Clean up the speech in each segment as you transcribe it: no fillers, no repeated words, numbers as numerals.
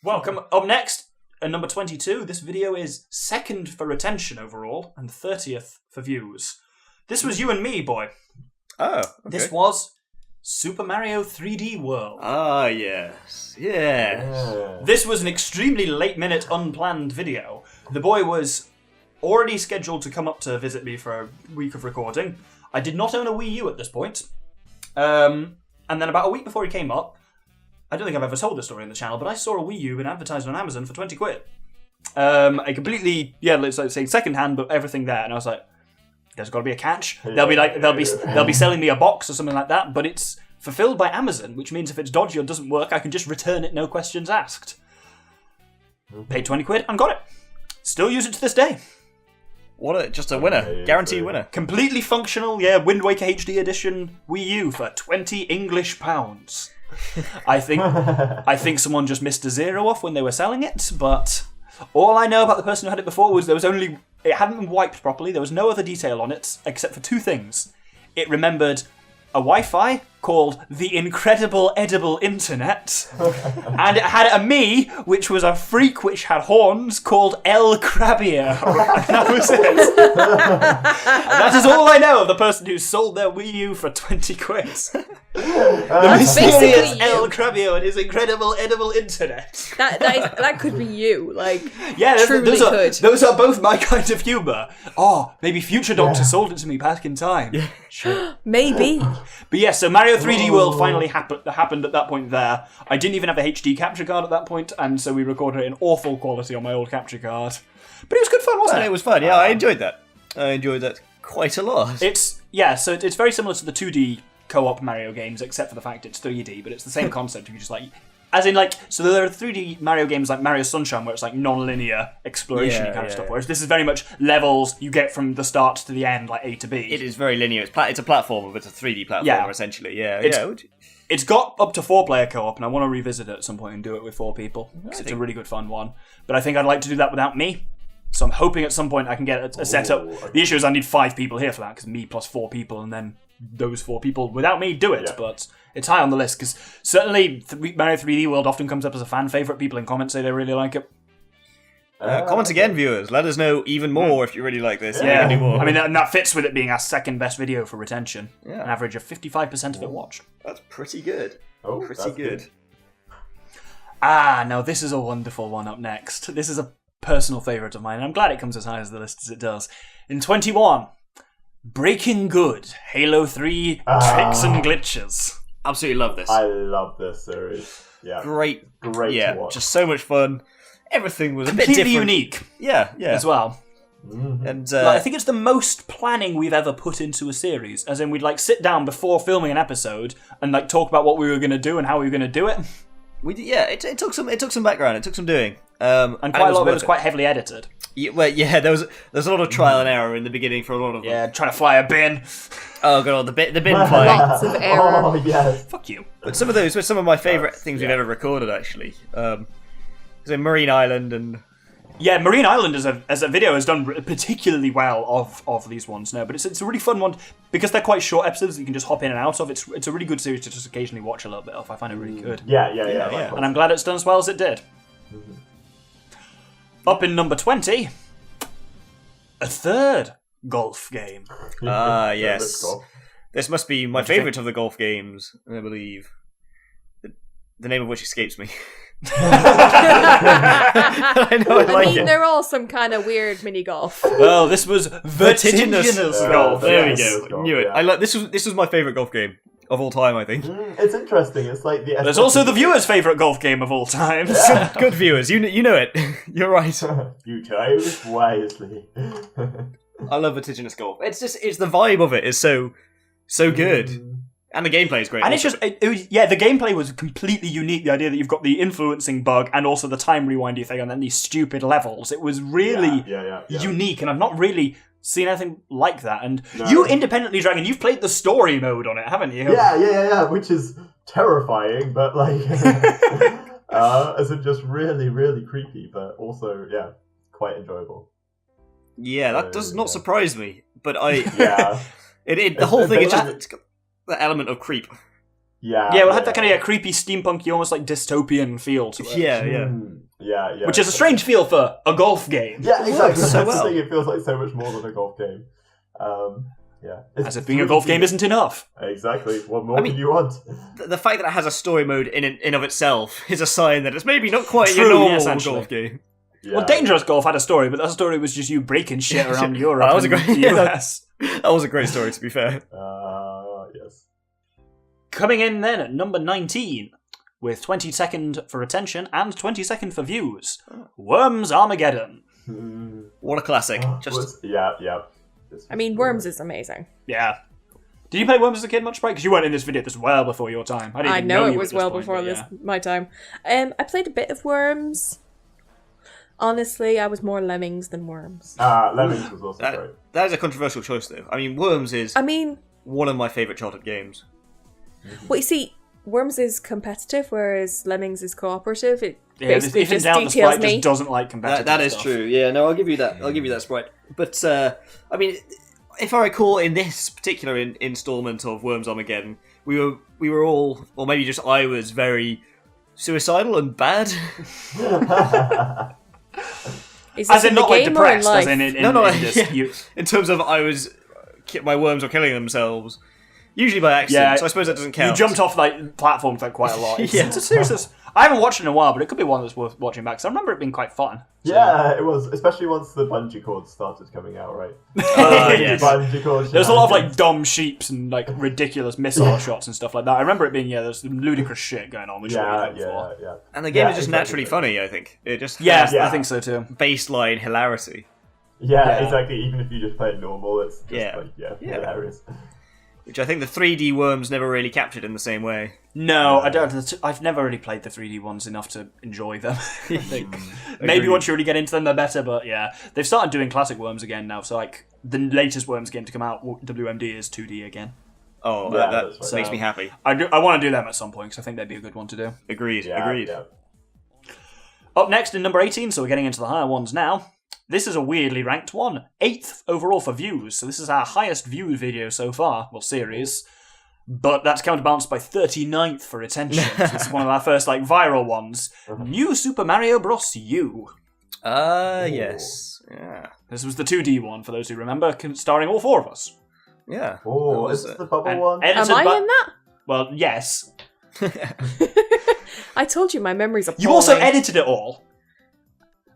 Welcome. Up next, at number 22, this video is second for retention overall and 30th for views. This was you and me, boy. Oh, okay. This was Super Mario 3D World. Ah, yes. Yeah. This was an extremely late-minute, unplanned video. The boy was already scheduled to come up to visit me for a week of recording. I did not own a Wii U at this point. And then about a week before he came up, I don't think I've ever told this story on the channel, but I saw a Wii U been advertised on Amazon for 20 quid. A completely, let's say second-hand, but everything there. And I was like, there's got to be a catch. They'll be selling me a box or something like that, but it's fulfilled by Amazon, which means if it's dodgy or doesn't work, I can just return it, no questions asked. Paid 20 quid and got it. Still use it to this day. Just a winner. Guaranteed winner. Completely functional, Wind Waker HD Edition Wii U for 20 English pounds. I think someone just missed a zero off when they were selling it, but all I know about the person who had it before was it hadn't been wiped properly, there was no other detail on it, except for two things. It remembered a Wi-Fi called the Incredible Edible Internet, and it had a me, which was a freak which had horns, called El Crabbier. And that was it. And that is all I know of the person who sold their Wii U for 20 quid. The mysterious El Crabbier and his incredible edible internet. That could be you, those are both my kind of humour. Oh, maybe Future Doctor sold it to me back in time. Yeah, sure. Maybe. But yes, so Mario 3D World finally happened at that point there. I didn't even have a HD capture card at that point, and so we recorded it in awful quality on my old capture card. But it was good fun, wasn't it? It was fun, yeah, I enjoyed that. I enjoyed that quite a lot. It's very similar to the 2D co-op Mario games, except for the fact it's 3D, but it's the same concept. You just so there are 3D Mario games like Mario Sunshine, where it's like non-linear exploration kind of stuff, whereas this is very much levels you get from the start to the end, like A to B. It is very linear. It's a platformer, but it's a 3D platformer, essentially. It's got up to 4-player co-op, and I want to revisit it at some point and do it with 4 people, because it's a really good fun one. But I think I'd like to do that without me. So I'm hoping at some point I can get a setup. Okay. The issue is I need 5 people here for that, because me plus 4 people, and then those 4 people without me do it. But it's high on the list, because certainly Mario 3D World often comes up as a fan favourite. People in comments say they really like it. Comments again, viewers. Let us know even more if you really like this. Yeah, do more. I mean, that fits with it being our second best video for retention. Yeah. An average of 55% of it watched. That's pretty good. Pretty good. Now this is a wonderful one up next. This is a personal favourite of mine, and I'm glad it comes as high as the list as it does. In 21, Breaking Good, Halo 3 Tricks and Glitches. Absolutely love this. I love this series. Yeah. Great to watch. Just so much fun. Everything was completely a bit different. Unique. Yeah. As well. Mm-hmm. And I think it's the most planning we've ever put into a series. As in, we'd sit down before filming an episode and talk about what we were going to do and how we were going to do it. It took some background. It took some doing. And quite a lot of it was quite heavily edited. Yeah, there's a lot of trial and error in the beginning for a lot of them. Yeah, trying to fly a bin. Oh god, the bin flying. Lots of error. Oh yes. Fuck you. But some of those were some of my favourite things we've ever recorded, actually. So Marine Island and... Yeah, Marine Island as a video has done particularly well of these ones now, but it's a really fun one because they're quite short episodes that you can just hop in and out of. It's a really good series to just occasionally watch a little bit of. I find it really good. Yeah. And I'm glad it's done as well as it did. Mm-hmm. Up in number 20, a third golf game. Yes. This must be my favourite of the golf games, I believe. The name of which escapes me. I mean, they're all some kind of weird mini golf. Well, this was vertiginous golf. There we go. Knew it. Yeah. This was my favourite golf game of all time, I think. It's interesting. It's like the. There's also the viewer's favourite golf game of all time. Yeah. Good viewers, you know it. You're right. You chose wisely. I love vertiginous golf. It's the vibe of it is so good. And the gameplay is great. And it's just, the gameplay was completely unique. The idea that you've got the influencing bug and also the time rewindy thing and then these stupid levels. It was really unique, and I've not really seen anything like that. And you independently, Dragon, you've played the story mode on it, haven't you? Yeah, which is terrifying, but as in just really, really creepy, but also, quite enjoyable. Yeah, that does not surprise me, but the whole thing is just... the element of creep. Yeah. Yeah, well, it had that kind of creepy, steampunky, almost like dystopian feel to it. Yeah. Which is a strange feel for a golf game. Yeah, exactly. So That's well. the thing, it feels like so much more than a golf game. Yeah. As if being a golf game isn't enough. Exactly. What more can you want? The fact that it has a story mode in of itself is a sign that it's maybe not quite True, your normal yes, actually. golf game. Yeah. Well, Dangerous Golf had a story, but that story was just you breaking shit around Europe That was a and great- the US. That was a great story, to be fair. Yes. Coming in then at number 19, with 20 second for attention and 20 second for views. Worms Armageddon. What a classic. Yeah. I mean, Worms is amazing. Yeah. Did you play Worms as a kid much, right? Because you weren't in this video. This was well before your time. I didn't I even know you it at was this well point, before but my time. I played a bit of Worms. Honestly, I was more Lemmings than Worms. Lemmings was also great. That is a controversial choice, though. I mean, Worms is one of my favourite childhood games. Well, you see, Worms is competitive, whereas Lemmings is cooperative. It Yeah, basically even just down the details sprite me. just doesn't like competitive That is stuff. true. Yeah, no, I'll give you that. I'll give you that, Sprite. But I mean, if I recall, in this particular installment of Worms Armageddon, we were all, or maybe just I was very suicidal and bad. Is As this in the not like game or in depressed, as life? in No, in this, yeah. In terms of my worms were killing themselves, usually by accident. Yeah, so I suppose that doesn't count. You jumped off like platforms like quite a lot. It's Yeah. a series that's- I haven't watched it in a while, but it could be one that's worth watching back. Because I remember it being quite fun. So- Yeah, it was, especially once the bungee cords started coming out, right? Yes. Bungee cords. There's a lot of like dumb sheeps and like ridiculous missile shots and stuff like that. I remember it being there's some ludicrous shit going on, which is what we hope for. Yeah. And the game Yeah, is just exactly. naturally funny. I think it just Yeah, has I think so too. baseline hilarity. Yeah, exactly. Even if you just play it normal, it's just Yeah. hilarious. Which I think the 3D worms never really captured in the same way. No, I don't. I've never really played the 3D ones enough to enjoy them. I think maybe Agreed. once you really get into them, they're better. But yeah, they've started doing classic Worms again now. So like the latest Worms game to come out, WMD, is 2D again. Oh, Yeah, that that's makes right. me happy. I want to do them at some point because I think they'd be a good one to do. Agreed. Yeah, Agreed. yeah. Up next in number 18, so we're getting into the higher ones now. This is a weirdly ranked one. 8th overall for views, so this is our highest viewed video so far, well, series. But that's counterbalanced by 39th for attention. So this is one of our first like viral ones. New Super Mario Bros. U. Yes. Yeah. This was the 2D one, for those who remember, starring all four of us. Yeah. Oh, That was is this it. the bubble And one? edited Am I by- in that? Well, yes. I told you my memory's appalling. You also edited it all.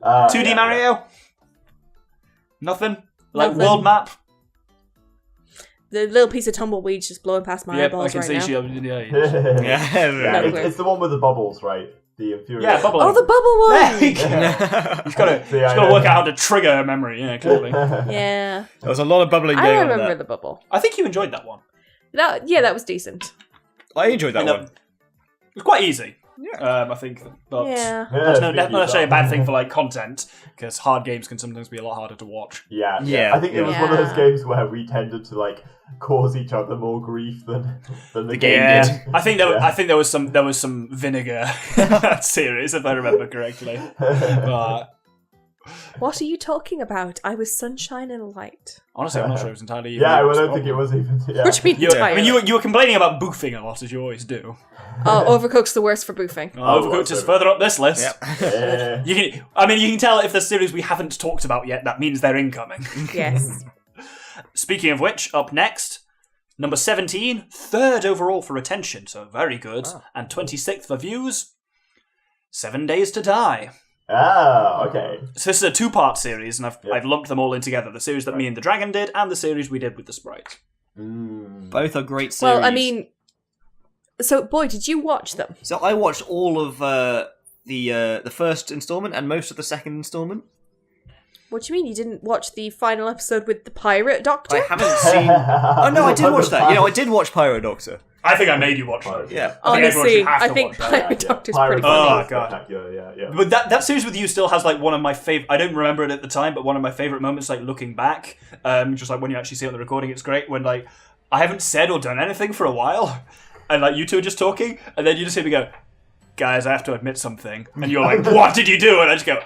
2D Yeah, Mario? Nothing? Like Nothing. world map? The little piece of tumbleweed just blowing past my Yeah, I eyeballs can right see now. she. Yeah, Yeah, Yeah. No clue. it's the one with the bubbles, right? The infuriating. yeah, bubble. Oh, the bubble There you one! go. You've got to, See, I got to know. work out how to trigger her memory. Yeah, clearly. Yeah. There was a lot of bubbling I going on remember there. the bubble. I think you enjoyed that one. That was decent. I enjoyed that And, one. It was quite easy. Yeah. I think, but Yeah. that's not speaking necessarily a of bad that. thing for like content because hard games can sometimes be a lot harder to watch. Yeah. Yeah. I think it was one of those Yeah. games where we tended to like cause each other more grief than the game Yeah, did. I think there. Yeah. I think there was some vinegar in that series, if I remember correctly. But What are you talking about? I was sunshine and light. honestly, I'm not sure it was entirely. Yeah, you. I don't think it was even. Yeah. What do you mean I mean, tired? you were complaining about boofing a lot, as you always do. Oh, Overcooked's the worst for boofing. Overcooked is further up this list. Yep. You can tell if there's series we haven't talked about yet, that means they're incoming. Yes. Speaking of which, up next, number 17, third overall for attention, so very good, and 26th for views, 7 Days to Die. Ah, okay. So this is a two-part series, and I've lumped them all in together. The series that me and the Dragon did, and the series we did with the Sprite. Both are great series. Well, I mean, so boy, did you watch them? So I watched all of the first installment and most of the second installment. What do you mean you didn't watch the final episode with the pirate doctor? I haven't seen. Oh no, I did watch that. I did watch Pyro Doctor. I think I made you watch it. Yeah. I think everyone Honestly, should have I to think watch that. pirate doctor's pretty Pirates funny. Oh, are God. spectacular, yeah. But that series with you still has like one of my favorite. I don't remember it at the time, but one of my favorite moments, like looking back, just like when you actually see it on the recording, it's great when like I haven't said or done anything for a while, and like you two are just talking, and then you just hear me go, "Guys, I have to admit something," and you're like, "What did you do?" And I just go,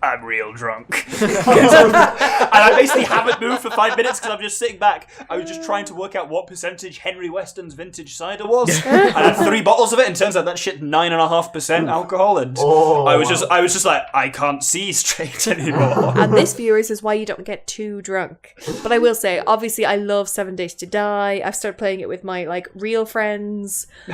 I'm real drunk. And I basically haven't moved for 5 minutes because I'm just sitting back. I was just trying to work out what percentage Henry Weston's vintage cider was. I had 3 bottles of it, and turns out that shit 9.5% alcohol. And I was just like, I can't see straight anymore. And this, viewers, is why you don't get too drunk. But I will say, obviously, I love 7 Days to Die. I've started playing it with my real friends. I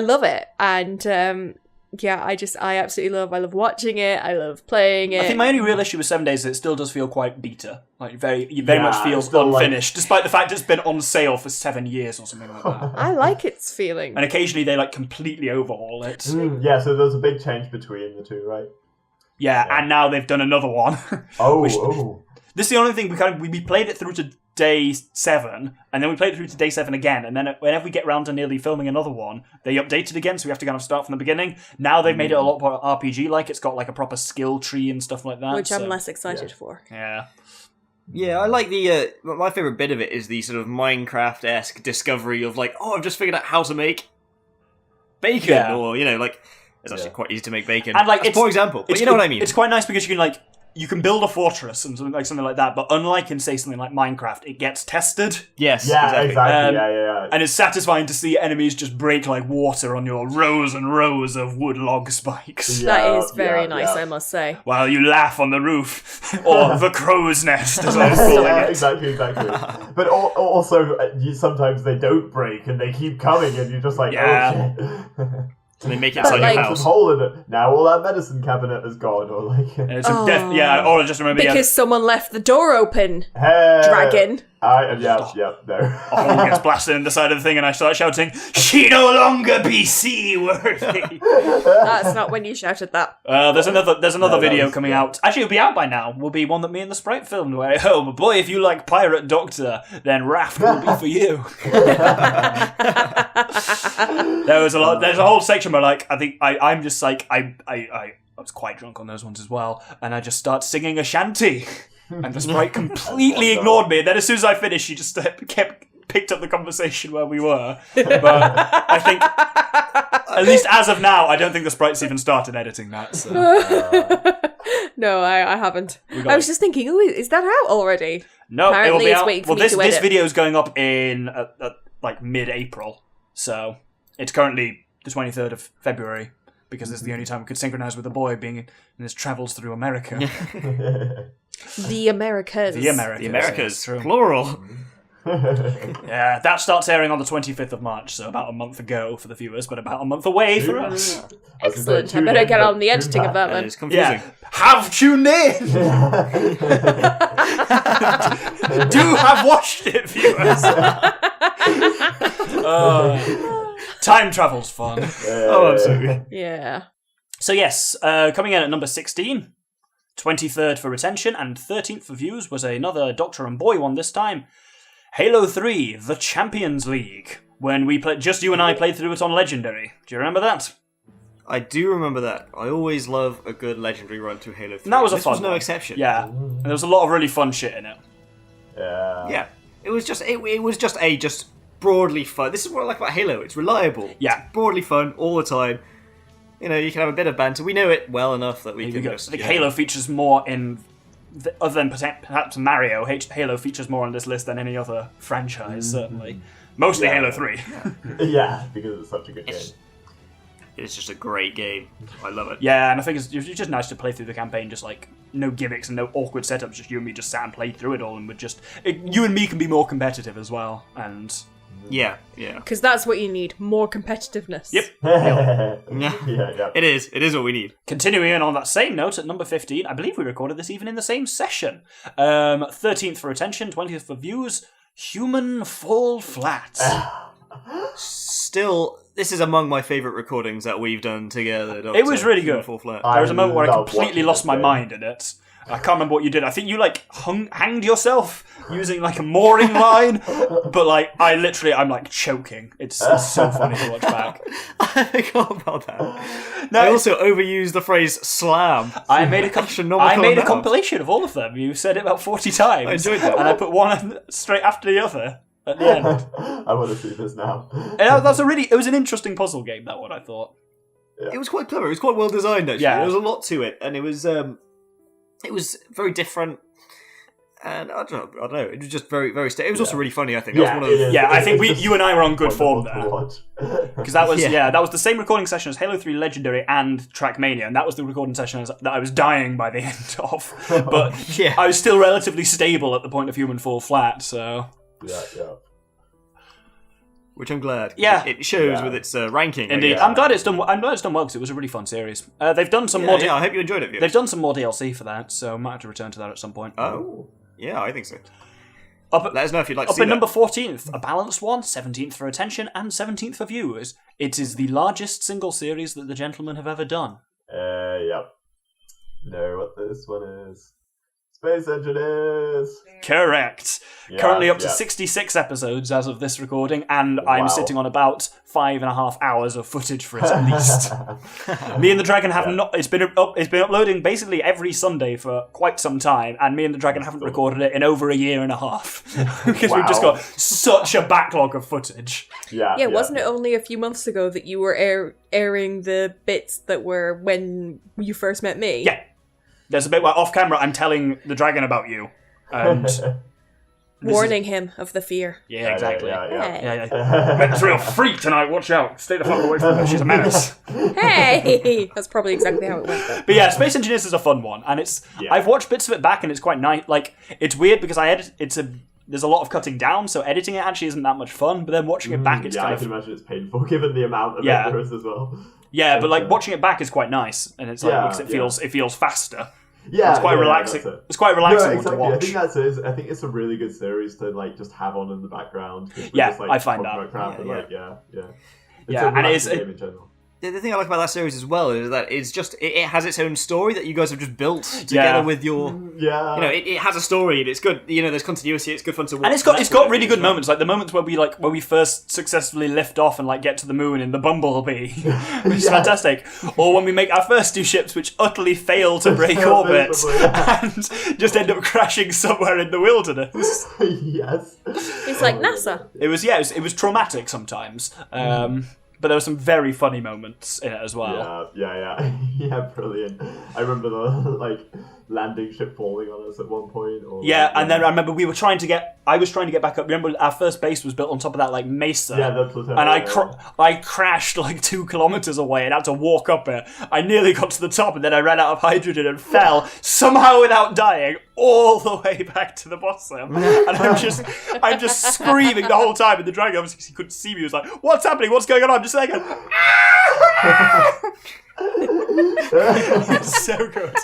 love it, and I absolutely love watching it. I love playing it. I think my only real issue with 7 Days is it still does feel quite beta. You very much feel unfinished, despite the fact it's been on sale for 7 years or something like that. I like its feeling. And occasionally they completely overhaul it. Yeah, so there's a big change between the two, right? Yeah, and now they've done another one. This is the only thing we played it through to day 7, and then we played it through to day 7 again, and then whenever we get round to nearly filming another one, they update it again, so we have to kind of start from the beginning. Now they've made it a lot more RPG-like. It's got a proper skill tree and stuff like that. Which I'm less excited for. Yeah. Yeah, I like the... my favourite bit of it is the sort of Minecraft-esque discovery of I've just figured out how to make bacon, or, it's actually quite easy to make bacon. And As for example, but you know what I mean. It's quite nice because you can build a fortress and something like that, but unlike in, say, something like Minecraft, it gets tested. Yes, yeah, exactly. And it's satisfying to see enemies just break like water on your rows and rows of wood log spikes. That is very nice, I must say. While you laugh on the roof, or the crow's nest, as I was calling it. Exactly. But also, sometimes they don't break and they keep coming, and you're just like, oh shit. And they make it inside your house. A hole in it. Now all that medicine cabinet is gone, or or just remember because someone left the door open. Hey, Dragon. No. A hole gets blasted in the side of the thing, and I start shouting, "She no longer be seaworthy." That's not when you shouted that. There's another video coming out. Actually, it'll be out by now. Will be one that me and the Sprite filmed. Where, oh boy, if you like Pirate Doctor, then Raft will be for you. There's a whole section where I was quite drunk on those ones as well, and I just start singing a shanty. And the Sprite completely ignored me. And then as soon as I finished, she just picked up the conversation where we were. But I think, at least as of now, I don't think the Sprite's even started editing that. So. No, I haven't. I was just thinking, is that out already? No, apparently it will be out. This video is going up in mid-April. So it's currently the 23rd of February. Because this is the only time we could synchronize with the boy being in his travels through America. The Americas. The Americas. Plural. Yeah, that starts airing on the 25th of March, so about a month ago for the viewers, but about a month away for us. Excellent. I better get on the editing of that then. It's confusing. Yeah. Have tuned in! Do have watched it, viewers! Time travel's fun. Absolutely. Yeah. So yes, coming in at number 16, 23rd for retention, and 13th for views was another Doctor and Boy one this time. Halo 3, The Champions League. When we played, just you and I played through it on Legendary. Do you remember that? I do remember that. I always love a good Legendary run through Halo 3. And that was a fun This was no one. exception. Yeah. And there was a lot of really fun shit in it. Yeah. It was just broadly fun. This is what I like about Halo. It's reliable. Yeah. It's broadly fun all the time. You can have a bit of banter. We know it well enough that we can just... I think Halo features more in... Other than perhaps Mario, Halo features more on this list than any other franchise, certainly. Mostly Halo 3. Yeah, because it's such a good game. It's just a great game. I love it. Yeah, and I think it's just nice to play through the campaign, just no gimmicks and no awkward setups, just you and me just sat and played through it all, and you and me can be more competitive as well, and... Yeah. Because that's what you need, more competitiveness. Yep. Yeah. It is what we need. Continuing on that same note, at number 15, I believe we recorded this even in the same session. 13th for attention, 20th for views, Human Fall Flat. Still, this is among my favourite recordings that we've done together. It was really good. Fall Flat. There was a moment where I completely lost my game. mind in it. I can't remember what you did. I think you hanged yourself using a mooring line, but I'm choking. It's so funny to watch back. I forgot about that. I also overused the phrase slam. I made a compilation of all of them. You said it about 40 times. I enjoyed that. And I put one straight after the other at the end. I want to see this now. And it was an interesting puzzle game, that one, I thought. It was quite clever. It was quite well designed, actually. Yeah. There was a lot to it, and it was very different. And I don't know. It was just very, very. It was also really funny. I think. That was one of the, I think you and I were on good form wonderful there. Because that was that was the same recording session as Halo 3 Legendary and Trackmania, and that was the recording session that I was dying by the end of. But I was still relatively stable at the point of Human Fall Flat, so Yeah. which I'm glad. Yeah. It shows with its ranking. indeed, Yeah. I'm glad it's done well because it was a really fun series. They've done some more. I hope you enjoyed it. They've done some more DLC for that, so I might have to return to that at some point. Oh, yeah, I think so. Let us know if you'd like to Up see at that. number 14th, a balanced one, 17th for attention and 17th for viewers. It is the largest single series that the gentlemen have ever done. Yep. Know what this one is? Space Engineers. Correct. Yeah, Currently up to yeah. 66 episodes as of this recording, and I'm sitting on about 5.5 hours of footage for it at least. Me and the Dragon have not. It's been uploading basically every Sunday for quite some time, and me and the Dragon haven't recorded it in over a year and a half because we've just got such a backlog of footage. Yeah, wasn't it only a few months ago that you were airing the bits that were when you first met me? Yeah. There's a bit where off camera I'm telling the Dragon about you. And warning him of the fear. yeah, exactly. Yeah. It's a real freak tonight, watch out. Stay the fuck away from her, she's a menace. Hey! That's probably exactly how it went. Though. But yeah, Space Engineers is a fun one, and I've watched bits of it back and it's quite nice. Like, it's weird because there's a lot of cutting down, so editing it actually isn't that much fun, but then watching it back it's kind I of... can imagine it's painful given the amount of it there is as well. Yeah, but like watching it back is quite nice, and it's like because it feels faster. Yeah, It's quite relaxing. It's quite relaxing exactly. to watch. I think that's it. I think it's a really good series to like just have on in the background. Yeah, just, like, I find talking that. about crap and, It's Yeah, a and it's relaxing game in general. The thing I like about that series as well is that it's just it has its own story that you guys have just built together with your it has a story and it's good. There's continuity. It's good fun to watch. And it's got really good moments, like the moments where we first successfully lift off and like get to the moon in the Bumblebee, which is fantastic. Or when we make our first two ships, which utterly fail to break orbit and just end up crashing somewhere in the wilderness. Yes, It's like NASA. It was traumatic sometimes. But there were some very funny moments in it as well. Yeah, brilliant. I remember the landing ship falling on us at one point. And then I remember I was trying to get back up. Remember, our first base was built on top of that mesa. Yeah, the plateau. And I crashed 2 kilometers away and had to walk up it. I nearly got to the top, and then I ran out of hydrogen and fell somehow without dying all the way back to the bottom. And I'm just screaming the whole time. And the Dragon, obviously, he couldn't see me. He was like, "What's happening? What's going on?" I'm just like, it's so good.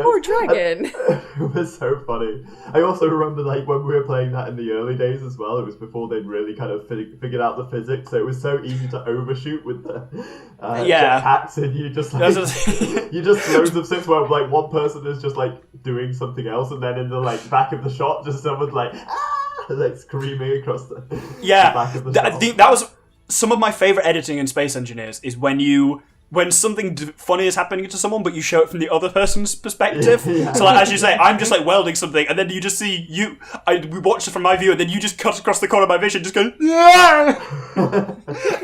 Poor Dragon. It was so funny. I also remember when we were playing that in the early days as well. It was before they'd really kind of figured out the physics, so it was so easy to overshoot with the jetpacks, and you just loads of scenes where one person is just doing something else, and then in the back of the shot, just someone's screaming across the back of the shot. I think that was some of my favourite editing in Space Engineers is when something funny is happening to someone, but you show it from the other person's perspective. Yeah. So, as you say, I'm just welding something, and then you just see we watch it from my view, and then you just cut across the corner of my vision, just go, "Yeah!"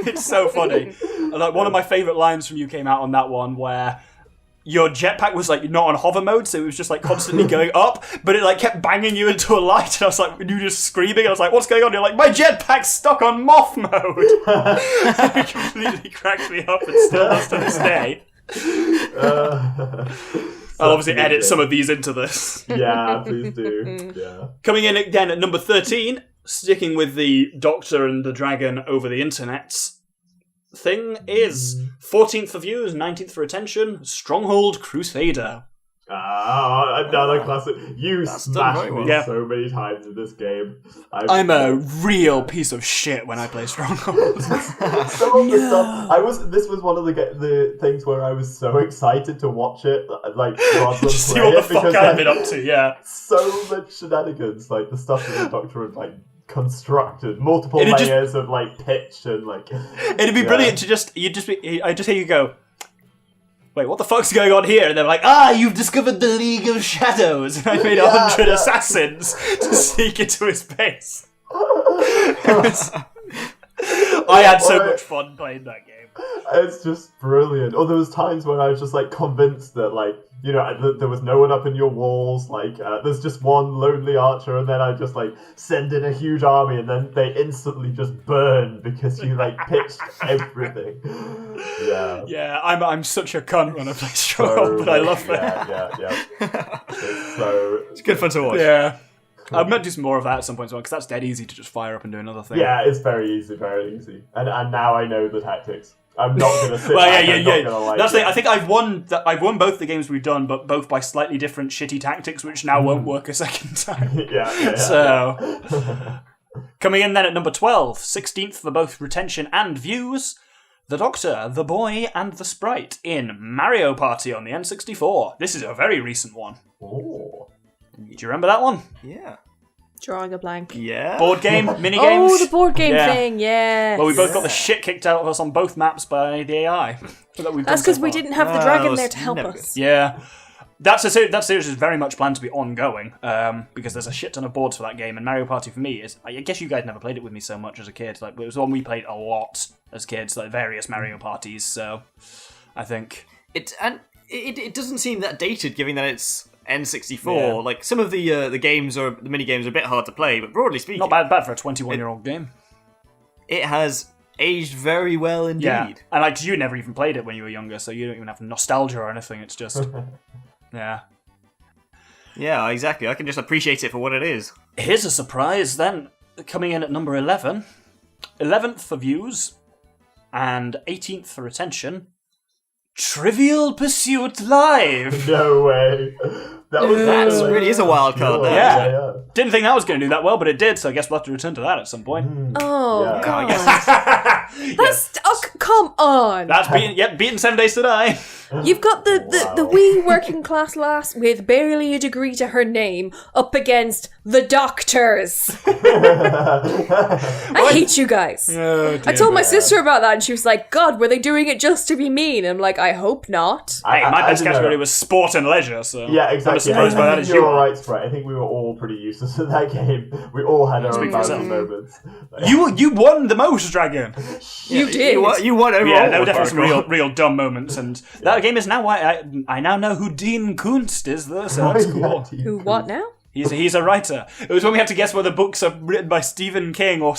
It's so funny. And, one of my favourite lines from you came out on that one where your jetpack was not on hover mode, so it was just constantly going up, but it kept banging you into a light, and I was and you were just screaming, and I was like, "What's going on?" And you're like, "My jetpack's stuck on moth mode." It completely cracked me up and still does to this day. I'll obviously edit some of these into this. Yeah, please do. Yeah. Coming in again at number 13, sticking with the Doctor and the Dragon over the internet. Thing is 14th for views, 19th for attention, Stronghold Crusader. Another classic. You smashed me Yeah. so many times in this game. I'm a real piece of shit when I play Stronghold. Some of the stuff. This was one of the things where I was so excited to watch it, rather than Just see play what it, the fuck because, I've been up to, yeah. So much shenanigans, the stuff that the Doctor had constructed, multiple It'd layers of pitch and It'd be brilliant to I just hear you go, "Wait, what the fuck's going on here?" And they're like, "You've discovered the League of Shadows, and I made 100 assassins to sneak into his base." I had so much fun playing that game. It's just brilliant. Or there was times when I was just like convinced that like, you know, there was no one up in your walls, like there's just one lonely archer, and then I just like send in a huge army, and then they instantly just burn because you like pitched everything. Yeah, I'm such a cunt when I play Stronghold, but I love it. Yeah. It's good fun to watch. Yeah. I might do some more of that at some point as well, because that's dead easy to just fire up and do another thing. Yeah, it's very easy. And now I know the tactics. I'm not going to sit back. I'm not gonna, like, that's the thing. I think I've won both the games we've done, but both by slightly different shitty tactics, which now won't work a second time. So, coming in then at number 12, 16th for both retention and views, the Doctor, the Boy, and the Sprite in Mario Party on the N64. This is a very recent one. Oh. Do you remember that one? Yeah. Drawing a blank. Yeah. Board game, mini games. Oh, the board game thing, yeah. Well, we both got the shit kicked out of us on both maps by the AI. That's because we didn't have the dragon there to help us. Yeah. That series is very much planned to be ongoing, because there's a shit ton of boards for that game, and Mario Party for me is... I guess you guys never played it with me so much as a kid. Like, it was one we played a lot as kids, like various Mario parties, so I think... It doesn't seem that dated, given that it's N64. Yeah. Like, some of the games or the mini games are a bit hard to play, but broadly speaking... Not bad for a 21-year-old game. It has aged very well indeed. Yeah, and like, you never even played it when you were younger, so you don't even have nostalgia or anything, it's just... Yeah. Yeah, exactly. I can just appreciate it for what it is. Here's a surprise then, coming in at number 11. 11th for views, and 18th for retention. Trivial Pursuit Live! No way. That really is a wild card there. Yeah. Didn't think that was going to do that well, but it did, so I guess we'll have to return to that at some point. Oh, God. Yes. Come on. That's beaten 7 Days to Die. You've got the wee working class lass with barely a degree to her name up against the doctors. I hate you guys. Oh, I told my sister about that and she was like, God, were they doing it just to be mean? And I'm like, I hope not. Hey, my best category was sport and leisure, so... Yeah, exactly. I'm surprised by that as you're you alright, Sprite. I think we were all pretty useless at that game. We all had our embarrassing moments. You won the most, Dragon. You did. You won overall. Yeah, there were definitely some real dumb moments, and that game is now why I now know who Dean Kunst is, though, so that's cool. Who, what now? He's a writer. It was when we had to guess whether books are written by Stephen King or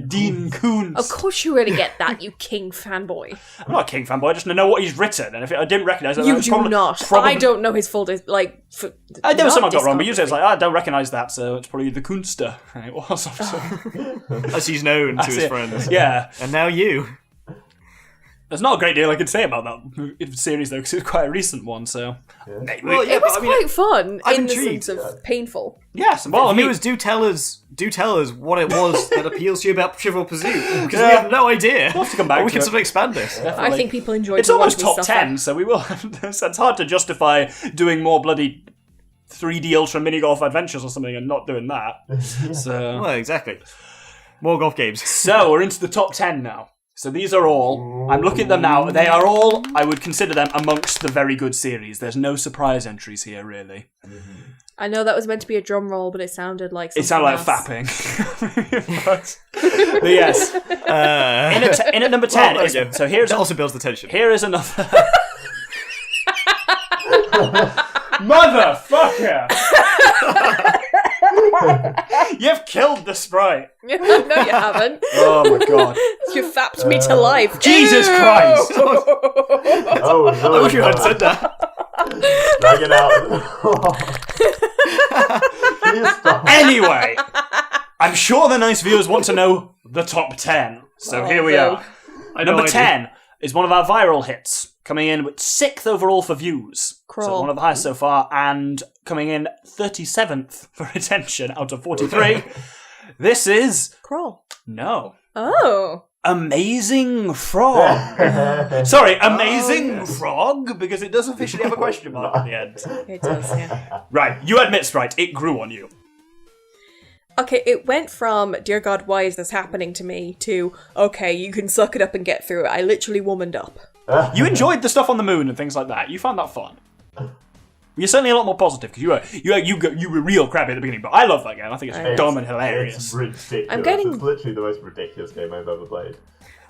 Dean Koontz. Of course you really get that, you King fanboy. I'm not a King fanboy. I just know what he's written, and if I didn't recognise it, You do not. I don't know his full... there was something I got wrong, but usually it's like, I don't recognise that, so it's probably the Kunster. And it was, obviously. As he's known to his friends. Yeah. And now you. There's not a great deal I can say about that series, though, because it's quite a recent one, so... Yeah. Well, it was quite fun, I'm in intrigued. the sense of painful. Yes, well, Viewers, do tell us what it was that appeals to you about Trivial Pursuit, because we have no idea. We'll have to come back we to can it. sort of expand this. Definitely. I think people enjoyed It's almost top stuff 10, so we will... so it's hard to justify doing more bloody 3D Ultra Mini Golf Adventures or something and not doing that. So... Well, exactly. More golf games. So, we're into the top 10 now. So these are all, I'm looking at them now, they are all, I would consider them amongst the very good series. There's no surprise entries here, really. I know that was meant to be a drum roll, but it sounded like something It sounded like else. fapping. but yes. In at number 10, so here's... That also builds the tension. Here is another... Motherfucker! You've killed the Sprite. No, you haven't. Oh my god. You fapped me to life. Jesus Ew! Christ! Oh no! I wish you had said that. Drag it out. Please stop. Anyway, I'm sure the nice viewers want to know the top 10. So here we are. Number 10 is one of our viral hits, coming in with 6th overall for views. Crawl. So one of the highest so far, and coming in 37th for retention out of 43. This is... Crawl. No. Oh. Amazing Frog. Sorry, Amazing Frog, because it does officially have a question mark at the end. It does, yeah. Right, you admit, Sprite, it grew on you. Okay, it went from, dear God, why is this happening to me, to, okay, you can suck it up and get through it. I literally womaned up. You enjoyed the stuff on the moon and things like that. You found that fun. You're certainly a lot more positive because you were real crappy at the beginning, but I love that game. I think it's dumb and hilarious. It's ridiculous. I'm getting- It's literally the most ridiculous game I've ever played.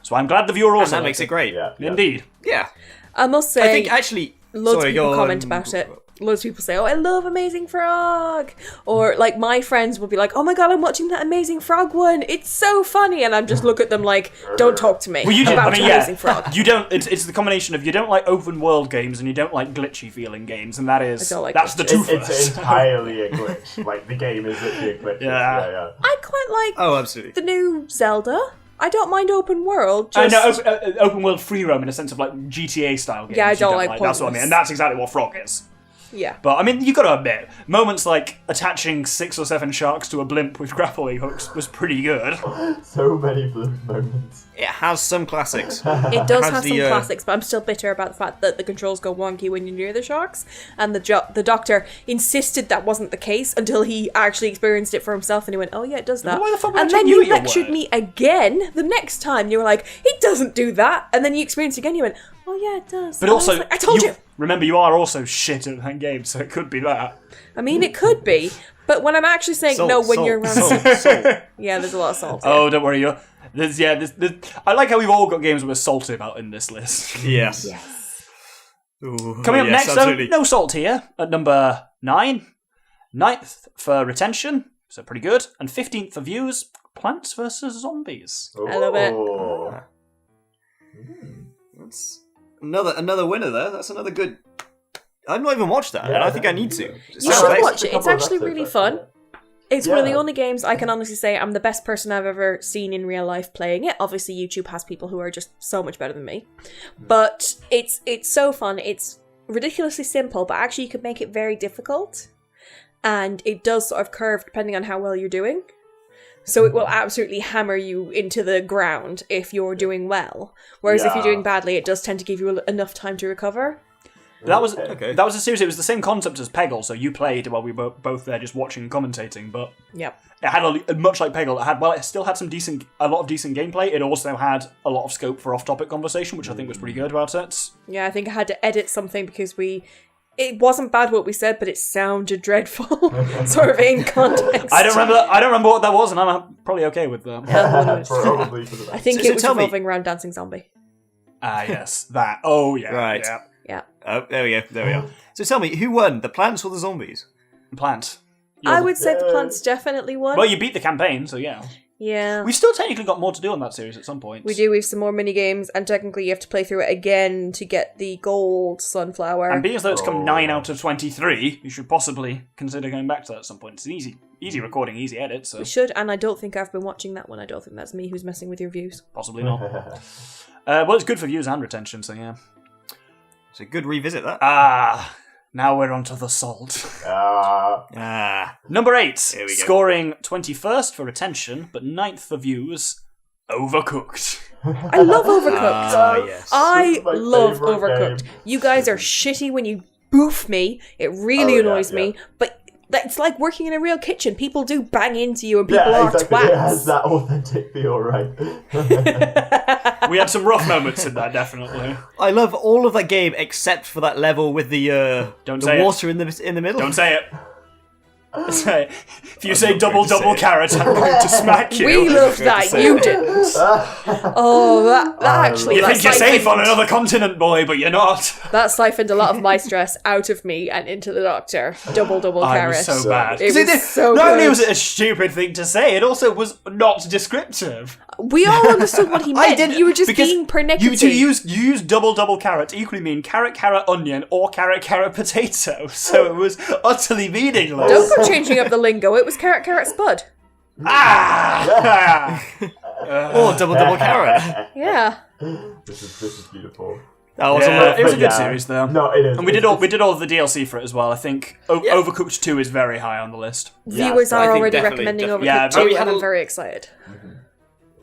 So I'm glad the viewer also And that makes it great. Yeah. Indeed. Yeah. I must say, I think actually... loads sorry, of people go comment on. about it. Loads of people say, "Oh, I love Amazing Frog," or like my friends will be like, "Oh my god, I'm watching that Amazing Frog one. It's so funny," and I'm just look at them like, "Don't talk to me Well, you do. about I mean, Amazing yeah. Frog." You don't. It's the combination of you don't like open world games and you don't like glitchy feeling games, and that is I don't like that's the two It's first. entirely a glitch. Like, the game is literally a glitch. Yeah. I quite like Oh, absolutely. the new Zelda. I don't mind open world. I Just know open world free roam in a sense of like GTA style games. Yeah, I you don't like That's what I mean, pointless. and that's exactly what Frog is. yeah. But I mean, you got to admit, moments like attaching 6 or 7 sharks to a blimp with grappling hooks was pretty good. So many blue moments. It has some classics. It does Has have the, some classics, but I'm still bitter about the fact that the controls go wonky when you're near the sharks. And the doctor insisted that wasn't the case until he actually experienced it for himself, and he went, "Oh yeah, it does that." Why the fuck would I And take then you you at your lectured word? me again the next time. You were like, "It doesn't do that," and then you experienced it again. You went, "Oh yeah, it does." But And I was also, like, I told you. Remember, you are also shit at that game, so it could be that. I mean, it could be, but when I'm actually saying Salt, no, when salt, you're around, salt. yeah, there's a lot of salt. Yeah. Oh, don't worry, there's I like how we've all got games we're salty about in this list. Yes. Yes. Ooh, Coming up yes, next, absolutely. though, no salt here at number 9. 9th for retention, so pretty good. And 15th for views, Plants vs. Zombies. I love it. Oh. That's another winner there. That's another good... I've not even watched that, and I think I need to. You Sounds should amazing. watch it. It's actually really fun. It's one of the Yeah. only games I can honestly say I'm the best person I've ever seen in real life playing it. Obviously, YouTube has people who are just so much better than me. But it's so fun. It's ridiculously simple, but actually you could make it very difficult. And it does sort of curve depending on how well you're doing. So it will absolutely hammer you into the ground if you're doing well. Whereas if you're Yeah. doing badly, it does tend to give you enough time to recover. That was Okay. that was a series. It was the same concept as Peggle, so you played while we were both there just watching and commentating. But Yep. it had much like Peggle. It still had a lot of decent gameplay. It also had a lot of scope for off-topic conversation, which I think was pretty good about it. Yeah, I think I had to edit something because it wasn't bad what we said, but it sounded dreadful, sort of in context. I don't remember what that was, and I'm probably okay with that. Probably for the I best. think So it was tell me- revolving around Dancing Zombie. Ah, yes, that. Oh, yeah, Right. Yeah. Yeah. Oh, there we go. There we are. So tell me, who won, the plants or the zombies? Plant. I would say the plants definitely won. Well, you beat the campaign, so yeah. Yeah. We've still technically got more to do on that series at some point. We do. We have some more mini games, and technically you have to play through it again to get the gold sunflower. And being as though it's come 9 out of 23, you should possibly consider going back to that at some point. It's an easy recording, easy edit, so We should, and I don't think I've been watching that one. I don't think that's me who's messing with your views. possibly not. Well, it's good for views and retention, so yeah. So good revisit that. Ah, now we're onto the salt. Ah. Number 8, Here we go. scoring 21st for retention, but 9th for views, Overcooked. I love Overcooked. Ah, yes. I This is my love favourite Overcooked. game. You guys are shitty when you boof me. It really Oh, yeah, annoys yeah. me. But it's like working in a real kitchen. People do bang into you and people Yeah, are exactly. It has twats. that authentic feel, right? We had some rough moments in that, definitely. I love all of that game except for that level with the Don't the say it. water in the middle. Don't say it. Say it. If you say not going to double say it. carrot, I'm going to smack you. We loved that. say You it. didn't. Oh, that actually You that think you're safe on siphoned- another continent, boy, but you're not. That siphoned a lot of my stress out of me and into the doctor. Double I carrot. was so bad. It 'Cause was so not only good. was it a stupid thing to say, it also was not descriptive. We all understood what he meant. You were just because being pernickety. You use double carrot to equally mean carrot onion or carrot potato. So it was utterly meaningless. Don't go changing up the lingo. It was carrot spud. Ah! Or double carrot. Yeah. This is beautiful. That was Yeah, a lot. it was a good Yeah. series though. No, it is. And we did all of the DLC for it as well. I think Yeah. Overcooked 2 is very high on the list. Yeah, Viewers I are think already definitely, recommending definitely. Overcooked Yeah, 2, we had and a- I'm very excited.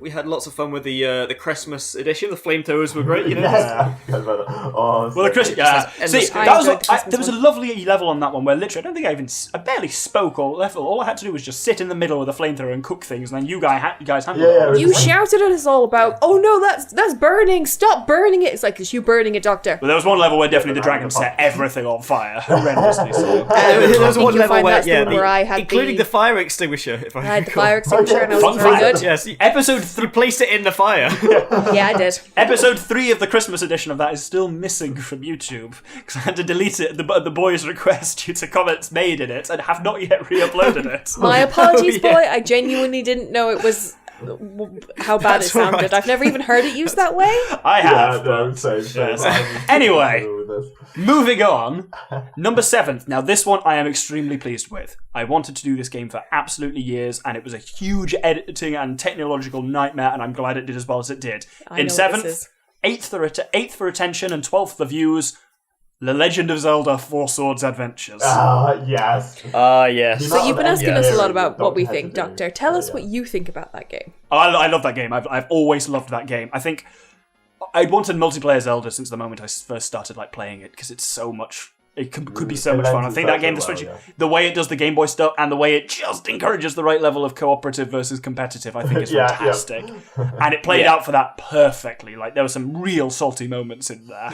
we had lots of fun with the Christmas edition. The flamethrowers were great, you know. Yeah. Oh, Well, the Christmas, yeah. endless See, I that was enjoyed the Christmas there was a lovely level on that one where literally I barely spoke or level. All I had to do was just sit in the middle with a flamethrower and cook things, and then you guys handled Yeah, it. You shouted at us all about, oh no, that's burning! Stop burning it! It's like, it's you burning it, Doctor. But there was one level where definitely the dragon set everything on fire, horrendously so. There was one you'll level find where, that's the one where I had including the- the fire extinguisher. If I had the fire extinguisher and I was Fun very fact. good. Yes, Episode you placed it in the fire. Yeah, I did. Episode 3 of the Christmas edition of that is still missing from YouTube because I had to delete it at the boys' request due to comments made in it and have not yet re-uploaded it. My apologies, Oh, yeah. boy. I genuinely didn't know it was how bad That's it sounded. alright. I've never even heard it used that way. I have. Yeah, no, same. Yes. Anyway, moving on. Number 7. Now, this one I am extremely pleased with. I wanted to do this game for absolutely years, and it was a huge editing and technological nightmare, and I'm glad it did as well as it did. I In know what 7th, this is. 8th for attention, and 12th for views, The Legend of Zelda 4 Swords Adventures. Yes. Yes. So you've been asking us a lot about what we Don't think, hesitate. Doctor. Tell us Yeah. what you think about that game. I love that game. I've always loved that game. I think I'd wanted multiplayer Zelda since the moment I first started playing it because it's so much. It could be so It much fun. I lends think that game, itself well, the way it does the Game Boy stuff and the way it just encourages the right level of cooperative versus competitive, I think is Yeah, fantastic. And it played out for that perfectly. Like there were some real salty moments in there.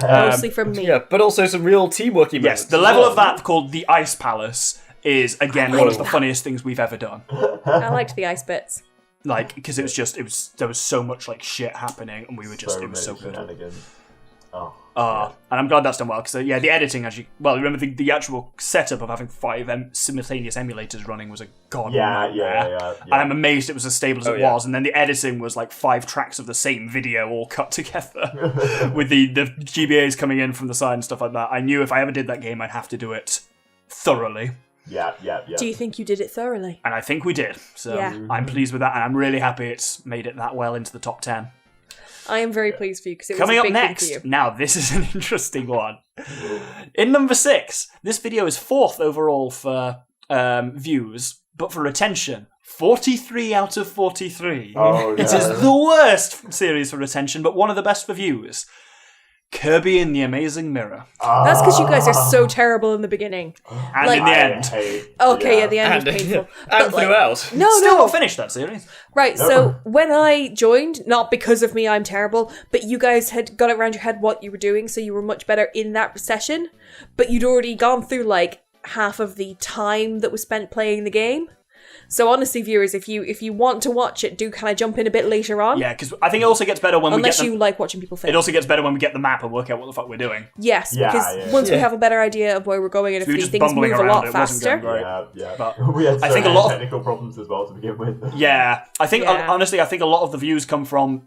Mostly from me. Yeah, but also some real teamworky moments. Yes, the as level well. of that called the Ice Palace is again one of the funniest things we've ever done. I liked the ice bits. Like because there was so much shit happening and we were just it was so many good. shenanigans. Oh. And I'm glad that's done well because the editing actually. Well, remember the actual setup of having 5 simultaneous emulators running was a god. Yeah. And I'm amazed it was as stable as it yeah. was. And then the editing was 5 tracks of the same video all cut together with the GBAs coming in from the side and stuff like that. I knew if I ever did that game, I'd have to do it thoroughly, Yeah. Do you think you did it thoroughly? and I think we did. So Yeah. I'm pleased with that, and I'm really happy it's made it that well into the top 10. I am very pleased for you because it was Coming a up big next, thing for you. now this is an interesting one. In number 6, this video is 4th overall for views, but for retention, 43 out of 43. Oh, It yeah. is the worst series for retention, but one of the best for views. Kirby and the Amazing Mirror. That's because you guys are so terrible in the beginning. And Like- in the I end, hate- Okay, yeah, yeah. the end And, was painful. and But, throughout. No, still no. not finished that series. Right, so when I joined, not because of me, I'm terrible, but you guys had got it around your head what you were doing, so you were much better in that session, but you'd already gone through half of the time that was spent playing the game. So honestly, viewers, if you want to watch it, do kind of jump in a bit later on. Yeah, because I think it also gets better when Unless we you get like watching people fail. it also gets better when we get the map and work out what the fuck we're doing. Yes, Yeah, because yeah. once we Yeah. have a better idea of where we're going and if We were these just things bumbling move a around, lot it wasn't going faster. great. Yeah. But We had so I think a many lot of- technical problems as well to begin with. Yeah, I think Yeah. honestly, I think a lot of the views come from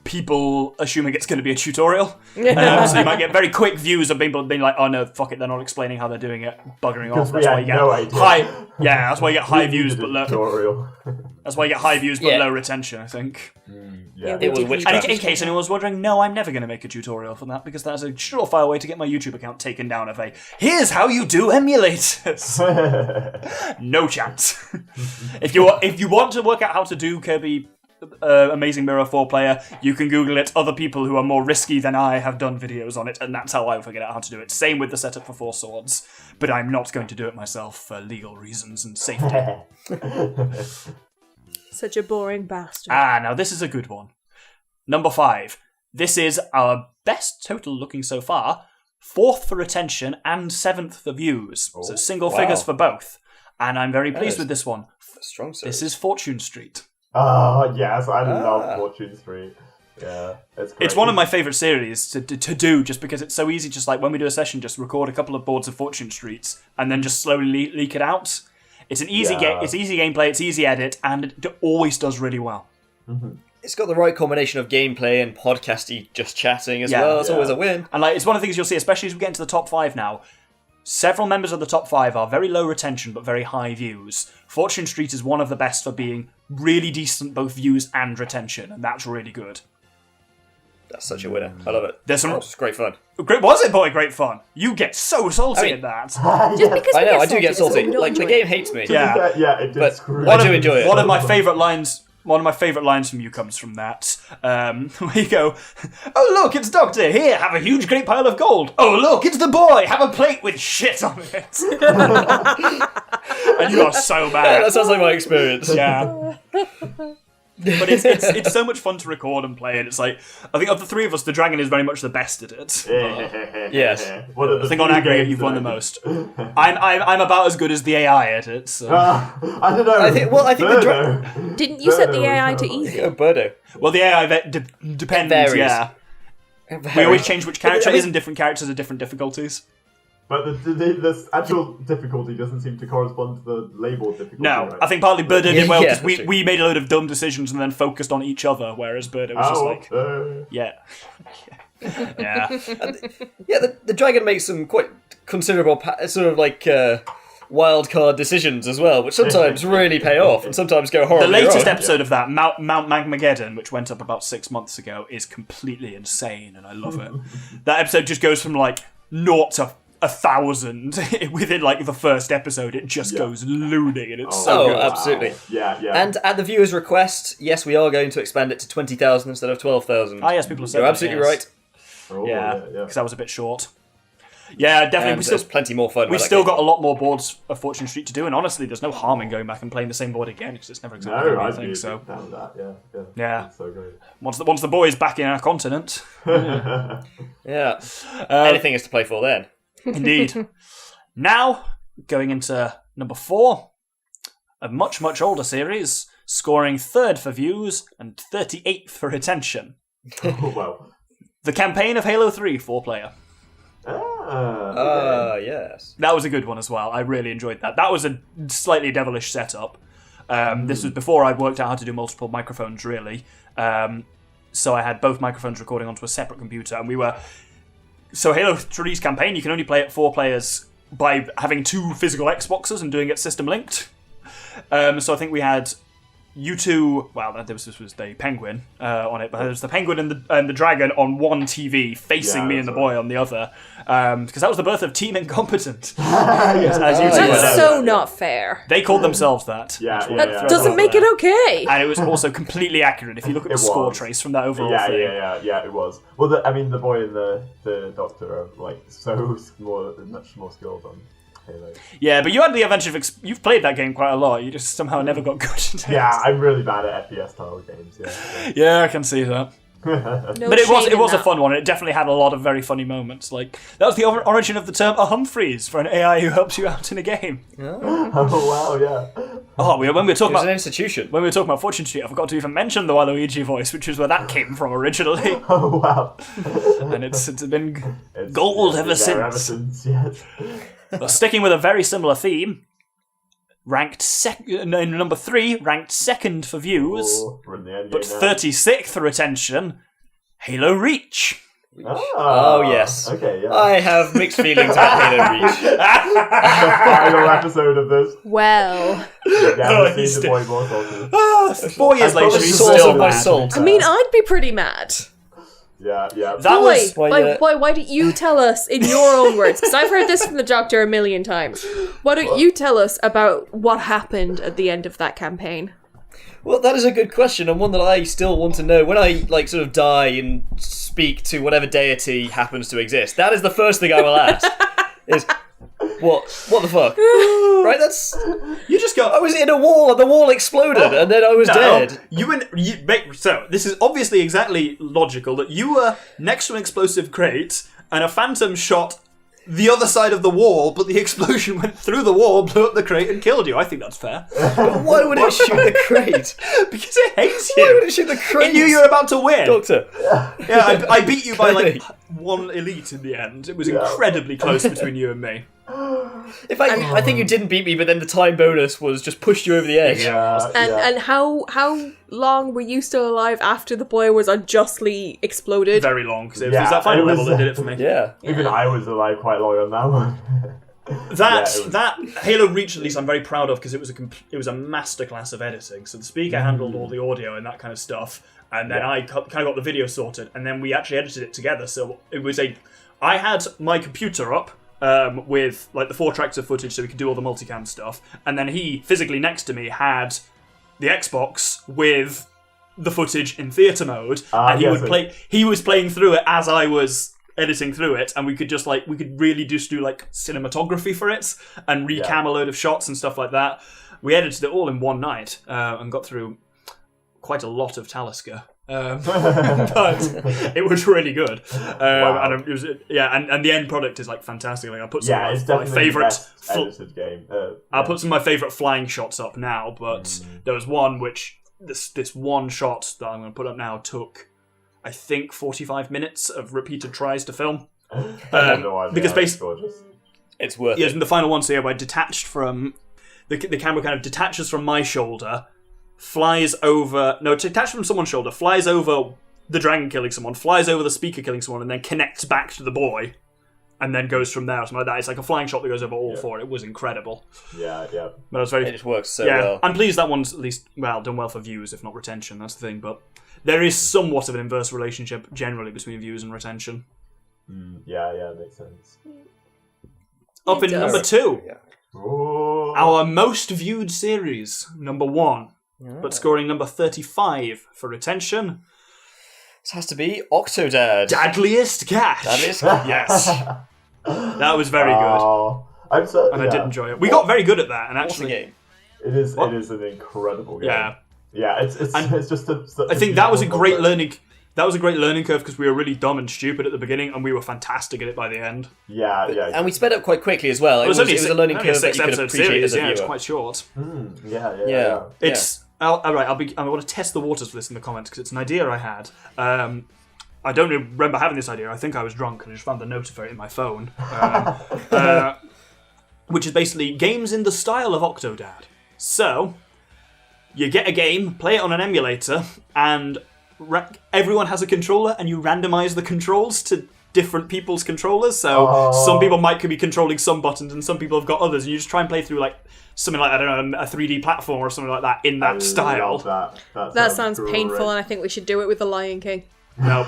people assuming it's going to be a tutorial. So you might get very quick views of people being like, "Oh no, fuck it, they're not explaining how they're doing it, buggering off." Because we That's why had you get no idea. high. Yeah, that's why you get high We views, needed but a low. tutorial. That's why you get high views but Yeah. low retention. I think. Yeah. we It was did witchcraft. And in case anyone was wondering, no, I'm never going to make a tutorial for that because that's a surefire way to get my YouTube account taken down. Of here's how you do emulators. No chance. If you want to work out how to do Kirby Amazing Mirror 4-player, you can Google it. Other people who are more risky than I have done videos on it, and that's how I figured out how to do it. Same with the setup for 4 Swords, but I'm not going to do it myself for legal reasons and safety. Such a boring bastard. Now this is a good one. Number 5. This is our best total looking so far. 4th for retention and 7th for views. So single figures for both. And I'm very pleased is- with this one. Strong This is Fortune Street. Oh, yes, I love Fortune Street. Yeah, it's great. It's one of my favourite series to do just because it's so easy. Just like when we do a session, just record a couple of boards of Fortune Streets and then just slowly leak it out. It's an easy game. It's easy gameplay. It's easy edit, and it always does really well. It's got the right combination of gameplay and podcasty just chatting as well. That's always a win. And it's one of the things you'll see, especially as we get into the top 5 now. Several members of the top 5 are very low retention but very high views. Fortune Street is one of the best for being really decent both views and retention, and that's really good. That's such a winner. I love it. There's some It's great fun. great. Was it, boy? Great fun. You get so salty I mean- at that. Just because I we know, get I do get doesn't salty. mean we don't Like, the enjoy it. game hates me. Yeah. Yeah, it did But screw I up. do enjoy it. One of my favourite lines One of my favourite lines from you comes from that. Where you go, "Oh look, it's Doctor. Here, have a huge great pile of gold. Oh look, it's the boy. Have a plate with shit on it." And you are so bad. That sounds like my experience. Yeah. But it's so much fun to record and play, and it's like, I think of the three of us, the dragon is very much the best at it. Yes. I think on aggregate you've won the most. I'm about as good as the AI at it. So. I don't know. I think the Didn't you set the AI to easy? Birdo. Well, the AI depends. Varies. Yeah. We always change which character is, and different characters are different difficulties. But the actual difficulty doesn't seem to correspond to the labeled difficulty. No, right? I think partly Birdo did well because that's true. we made a load of dumb decisions and then focused on each other, whereas Birdo was just like, yeah. Yeah, the dragon makes some quite considerable sort of like wild card decisions as well, which sometimes really pay off and sometimes go horribly The latest wrong. episode of that, Mount Magmageddon, which went up about 6 months ago, is completely insane, and I love it. That episode just goes from like 0 to 1,000 within like the first episode. It just goes loony, and it's so good. Absolutely. Yeah. And at the viewer's request, yes, we are going to expand it to 20,000 instead of 12,000. Ah, yes, people have said You're that, absolutely yes. right. Oh, Yeah, because that was a bit short. Yeah, definitely. And there's plenty more fun. We've still got a lot more boards of Fortune Street to do, and honestly, there's no harm in going back and playing the same board again because it's never exactly No, the I'd same be thing. So down with that. Yeah. Yeah. That's so great. once the boys back in our continent, Yeah. Anything is to play for then. indeed. Now going into number 4, a much older series, scoring 3rd for views and 38th for retention. Oh, well. The campaign of Halo 3 4-player. Yes. That was a good one as well. I really enjoyed that. That was a slightly devilish setup. This was before I worked out how to do multiple microphones, really. So I had both microphones recording onto a separate computer, and we were... So Halo 3's campaign, you can only play it 4 players by having 2 physical Xboxes and doing it system-linked. So I think we had... You two, well, this was the penguin on it, but there was the penguin and the dragon on one TV, facing me and the boy on the other, because that was the birth of Team Incompetent. As you two That's know. so not fair. They called themselves that. That doesn't make it okay. And it was also completely accurate if you look at the score trace from that overall thing. Yeah, it was. Well, the boy and the doctor are like much more skilled on Halo. Yeah, but you had the advantage of you've played that game quite a lot. You just somehow never got good at it. Yeah, I'm really bad at FPS style games. Yeah, I can see that. No But it shame in was a that. fun one. It definitely had a lot of very funny moments. Like that was the origin of the term a Humphreys for an AI who helps you out in a game. Oh wow, yeah. Oh, when we were talking It was about an institution. When we were talking about Fortune Street, I forgot to even mention the Waluigi voice, which is where that came from originally. Oh wow. And it's been gold ever been there since. Yes. But sticking with a very similar theme, number 3, ranked 2nd for views, Oh, we're in the end but game now. 36th for retention, Halo Reach. Oh, yes. Okay, yeah. I have mixed feelings about Halo Reach. Final episode of this. Well, Yeah, he's seen the boy more salty. 4 years later, probably he's Source still of my mad. soul. I mean, I'd be pretty mad. Yeah. That was... Boy, why don't you tell us in your own words? Because I've heard this from the Doctor a million times. Why don't you tell us about what happened at the end of that campaign? Well, that is a good question, and one that I still want to know. When I sort of die and speak to whatever deity happens to exist, that is the first thing I will ask. Is what the fuck? Right? That's You just go... I was in a wall, and the wall exploded, and then I was dead. So, this is obviously exactly logical that you were next to an explosive crate and a phantom shot the other side of the wall, but the explosion went through the wall, blew up the crate, and killed you. I think that's fair. But why would it shoot the crate? Because it hates you. Why would it shoot the crate? It knew you were about to win. Doctor. Yeah, I beat you by Really? like 1 elite in the end. It was incredibly close between you and me. In fact, I think you didn't beat me, but then the time bonus was just pushed you over the edge. And how long were you still alive after the boy was unjustly exploded? Very long, because it was that final level that did it for me. Yeah. Even I was alive quite long on that one. That Halo Reach, at least, I'm very proud of because it was a masterclass of editing. So the speaker handled all the audio and that kind of stuff, and then I kind of got the video sorted, and then we actually edited it together. So it was I had my computer up with like the 4 tracks of footage, so we could do all the multicam stuff, and then he physically next to me had the Xbox with the footage in theater mode, and he was playing through it as I was editing through it, and we could really just do like cinematography for it and recam a load of shots and stuff like that. We edited it all in one night and got through quite a lot of Talisker. But it was really good. And it was and the end product is like fantastic. Like I put some of my favorite edited game. I'll put some of my favorite flying shots up now, but there was one which this one shot that I'm going to put up now took, I think, 45 minutes of repeated tries to film. Because basically, it's worth it. In the final one, so I detached from the camera, kind of detaches from my shoulder, detached from someone's shoulder, flies over the dragon killing someone, flies over the speaker killing someone, and then connects back to the boy, and then goes from there or something like that. It's like a flying shot that goes over all four. It was incredible. Yeah. But it just works so well. I'm pleased that one's at least done well for views, if not retention. That's the thing, but there is somewhat of an inverse relationship generally between views and retention. Yeah, makes sense. Up in number 2, Ooh. our most viewed series, number 1, but scoring number 35 for retention. This has to be Octodad. Dadliest Cash. That is yes. That was very good. I did enjoy it. We got very good at that, and actually, game. It is an incredible game. Yeah, it's just I think that was a great learning. That was a great learning curve because we were really dumb and stupid at the beginning, and we were fantastic at it by the end. Yeah. And we sped up quite quickly as well. It was a learning curve that you could appreciate series, as a viewer. It's quite short. Yeah. It's all right. I want to test the waters for this in the comments because it's an idea I had. I don't remember having this idea. I think I was drunk and I just found the note of it in my phone, which is basically games in the style of Octodad. So you get a game, play it on an emulator, and everyone has a controller, and you randomize the controls to different people's controllers. So some people might be controlling some buttons, and some people have got others. And you just try and play through like something like, I don't know, a 3D platform or something like that in that style. That sounds painful, and I think we should do it with The Lion King. No,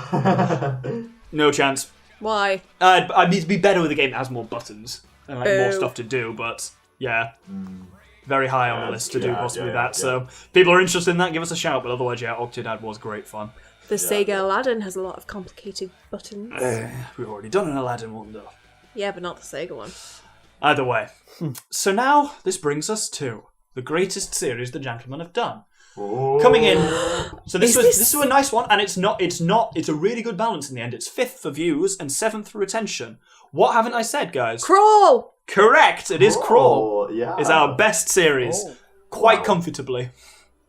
no chance. Why? I need to be better with a game that has more buttons and like more stuff to do. But yeah. Very high on the list to do possibly that. So if people are interested in that, give us a shout. But otherwise, Octodad was great fun. The Sega Aladdin has a lot of complicated buttons. We've already done an Aladdin one, though. Yeah, but not the Sega one. Either way. So now, this brings us to the greatest series the gentlemen have done. Ooh. Coming in. So this was a nice one, and it's a really good balance in the end. It's 5th for views and 7th for retention. What haven't I said, guys? Crawl! Correct, it is Crawl. Yeah. Is our best series. Quite comfortably.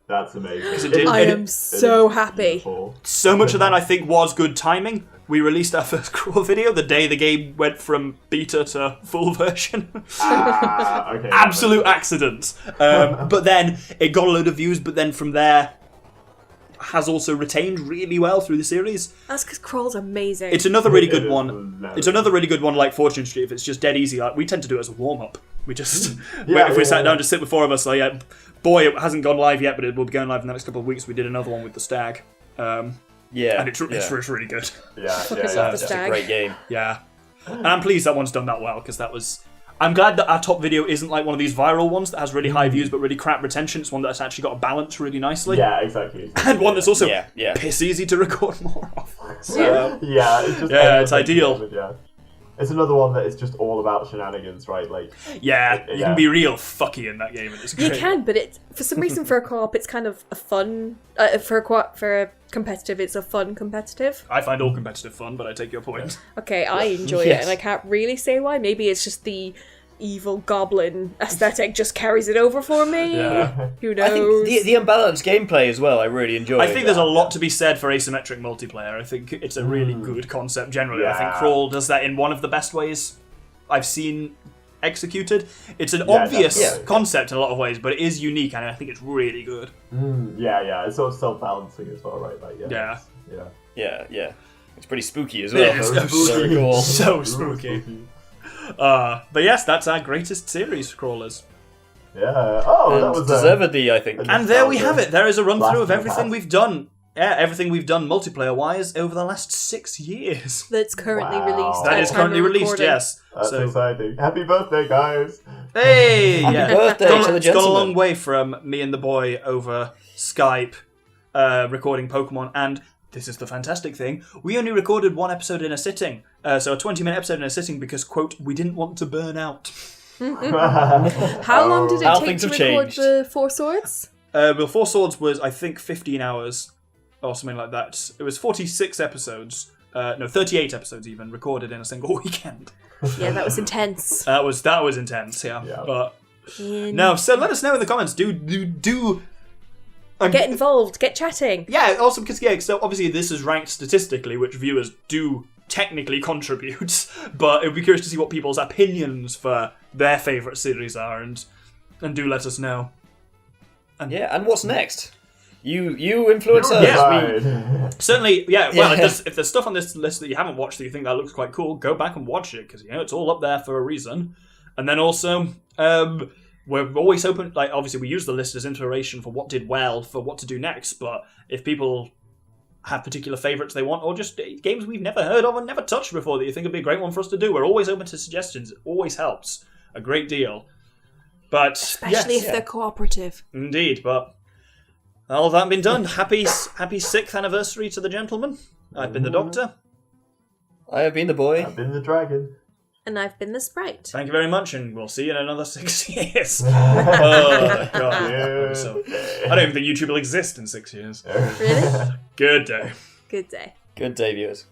That's amazing. I am so happy. So much of that, I think, was good timing. We released our first Crawl video the day the game went from beta to full version. Okay. Absolute accident. But then it got a load of views, but then from there has also retained really well through the series. That's because Crawl's amazing. It's another really good one. It's another really good one like Fortune Street if it's just dead easy. Like, we tend to do it as a warm-up. We just, if we sat down to sit with 4 of us, like, boy, it hasn't gone live yet, but it will be going live in the next couple of weeks. We did another one with the Stag. And it's really good. It's a great game. Yeah. And I'm pleased that one's done that well, because that was... I'm glad that our top video isn't like one of these viral ones that has really high views but really crap retention. It's one that's actually got a balance really nicely. Yeah, exactly. And one that's also piss easy to record more of. So, it's ideal. Yeah. It's another one that is just all about shenanigans, right? Like, you can be real fucky in that game, and it's great. You can, but it's for some reason for a co-op, it's kind of a fun. For a competitive, it's a fun competitive. I find all competitive fun, but I take your point. Okay, I enjoy it, and I can't really say why. Maybe it's just the evil goblin aesthetic just carries it over for me. Yeah. Who knows? I think the unbalanced gameplay as well, I really enjoy. I think there's a lot to be said for asymmetric multiplayer. I think it's a really good concept generally. I think Crawl does that in one of the best ways I've seen executed. It's an obvious concept in a lot of ways, but it is unique, and I think it's really good. It's sort of self-balancing as well, right? Like, Yeah. It's pretty spooky as well. It's very cool. So spooky. But yes, that's our greatest series, Crawlers. Yeah. Oh, and that was deservedly, I think. And there we have it. There is a run-through of everything we've done. everything we've done multiplayer-wise over the last 6 years. That's currently released. That is currently released, recording. yes. That's exciting. Happy birthday, guys! Hey! Happy birthday It's to the it's gone a gentleman. long way from me and the boy over Skype recording Pokemon, and this is the fantastic thing, we only recorded one episode in a sitting, so a 20-minute episode in a sitting because, quote, we didn't want to burn out. How long did How it take things to have record changed. the Four Swords? Well, Four Swords was, I think, 15 hours or something like that. It was 46 episodes, 38 episodes even, recorded in a single weekend. Yeah, that was intense. That was intense, yeah. Yeah. But no, so let us know in the comments. Do Get involved, get chatting. Yeah, also because so obviously this is ranked statistically, which viewers do technically contribute, but it would be curious to see what people's opinions for their favourite series are, and do let us know. And what's next? You influence us. Yeah, certainly, yeah. Well, if there's stuff on this list that you haven't watched that you think that looks quite cool, go back and watch it, because it's all up there for a reason. And then also, we're always open. Like, obviously, we use the list as inspiration for what did well, for what to do next. But if people have particular favourites they want, or just games we've never heard of and never touched before that you think would be a great one for us to do, we're always open to suggestions. It always helps a great deal. But Especially if they're cooperative. Indeed, but all that been done. Happy 6th anniversary to the gentleman. I've been the Doctor. I have been the boy. I've been the dragon. And I've been the Sprite. Thank you very much, and we'll see you in another 6 years. Oh, God. Yeah. So, I don't even think YouTube will exist in 6 years. Really? Good day. Good day. Good day, viewers.